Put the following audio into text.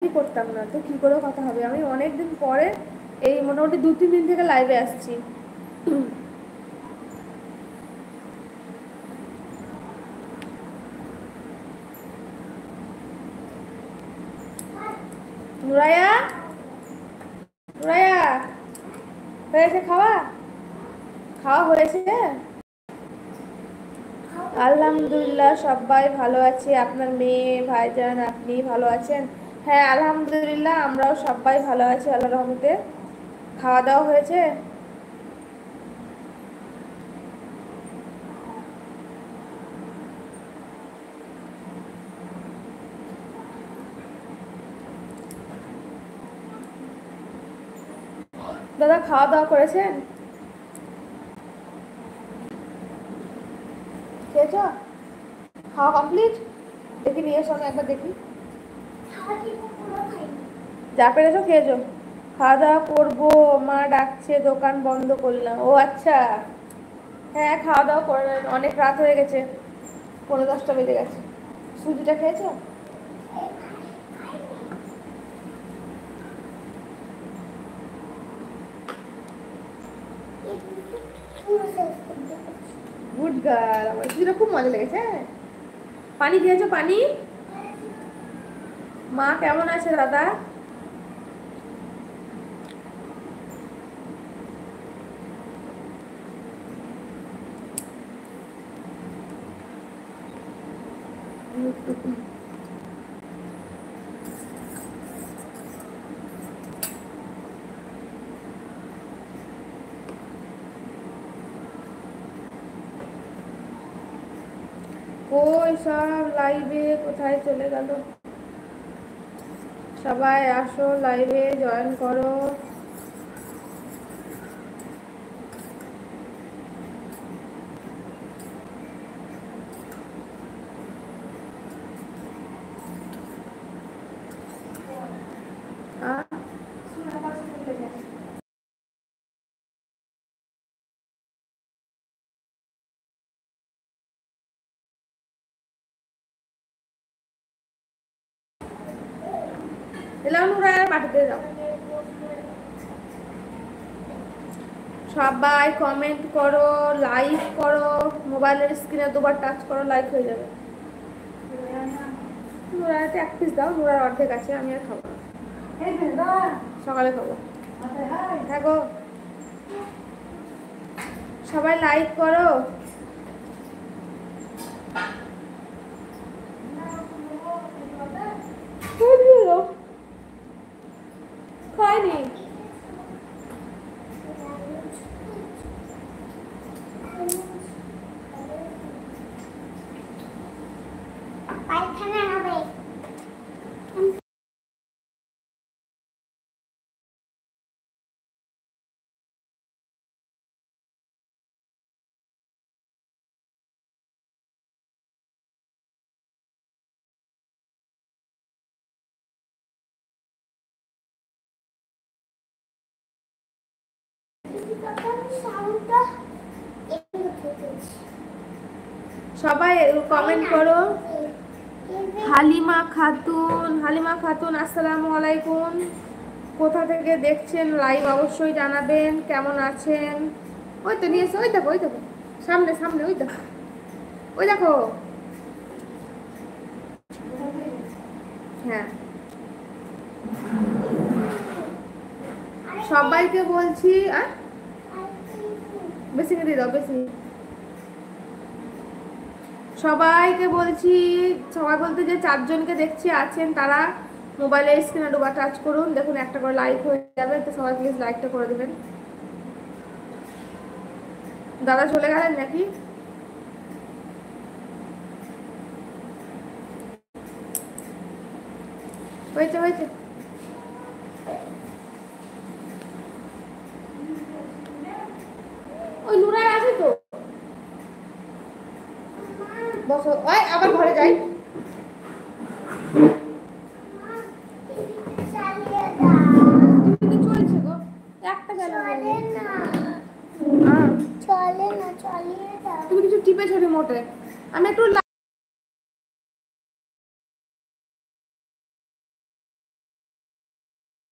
করতাম না, তো কি করে কথা হবে। আমি অনেকদিন পরে এই মোটামুটি 2-3 দিন থেকে লাইভে আসছি। নুরাইয়া, নুরাইয়া, হয়েছে খাওয়া? খাওয়া হয়েছে? আলহামদুলিল্লাহ সবাই ভালো আছে। আপনার মেয়ে, ভাইজান, আপনি ভালো আছেন? হ্যাঁ আলহামদুলিল্লাহ, আমরাও সবাই ভালো আছি আল্লাহর রহমতে। খাওয়া দাওয়া হয়েছে? দাদা খাওয়া দাওয়া করেছেন? খেয়েছ? খাওয়া কমপ্লিট? দেখি নিয়ে এসো, আমি একবার দেখি। যা পেরেছো খেয়েছো? খাওয়া দাওয়া করবো, মা ডাকছে, দোকান বন্ধ করলাম। ও আচ্ছা, হ্যাঁ খাওয়া দাওয়া করে, অনেক রাত হয়ে গেছে, 9:30 বেজে গেছে। সুজিটা খেয়েছো? গুড গার্ল, আমার সুজিটা খুব মজা লেগেছে। পানি খেয়েছো? পানি? মা কেমন আছে দাদা? ওই সব লাইভে কোথায় চলে গেল? সবাই আসো, লাইভে জয়েন করো। পাঠাতে যাও। সবাই কমেন্ট করো, লাইক করো, মোবাইলের স্ক্রিনে দুবার টাচ করো, লাইক হয়ে যাবে। নুরাতে 1 পিস দাও, নুরার অর্ধেক আছে, আমি আর খাবো না, সকালে খাবো। থাকো, সবাই লাইক করো। খাইনি। পায়খানা হবে। সবাই কমেন্ট করো। হালিমা খাতুন, হালিমা খাতুন আসসালামু আলাইকুম। কোথা থেকে দেখছেন লাইভ অবশ্যই জানাবেন। কেমন আছেন? ওই তো নিয়েছে, ওই দেখো, ওই দেখো, সামনে সামনে, ওই দেখো, ওই দেখো। হ্যাঁ সবাইকে বলছি, বেশি দিয়ে দাও, বেশি। সবাইকে বলছি, সবাই বলতে যে 4 জনকে দেখছি আছেন, তারা মোবাইলের স্ক্রিনে দুবার টাচ করুন, দেখুন একটা করে লাইক হয়ে যাবে, তো সবাই প্লিজ লাইকটা করে দেবেন। দাদা চলে গেলেন নাকি? হয়েছে হয়েছে। ওই নুরাই আছে তো, বসো। ওই আবার ঘরে যাই। চলছে গো, একটা চলে না, চলে না, চালিয়ে দাও। তুমি কিছু টিপে ছোড়ে মোটে, আমি একটু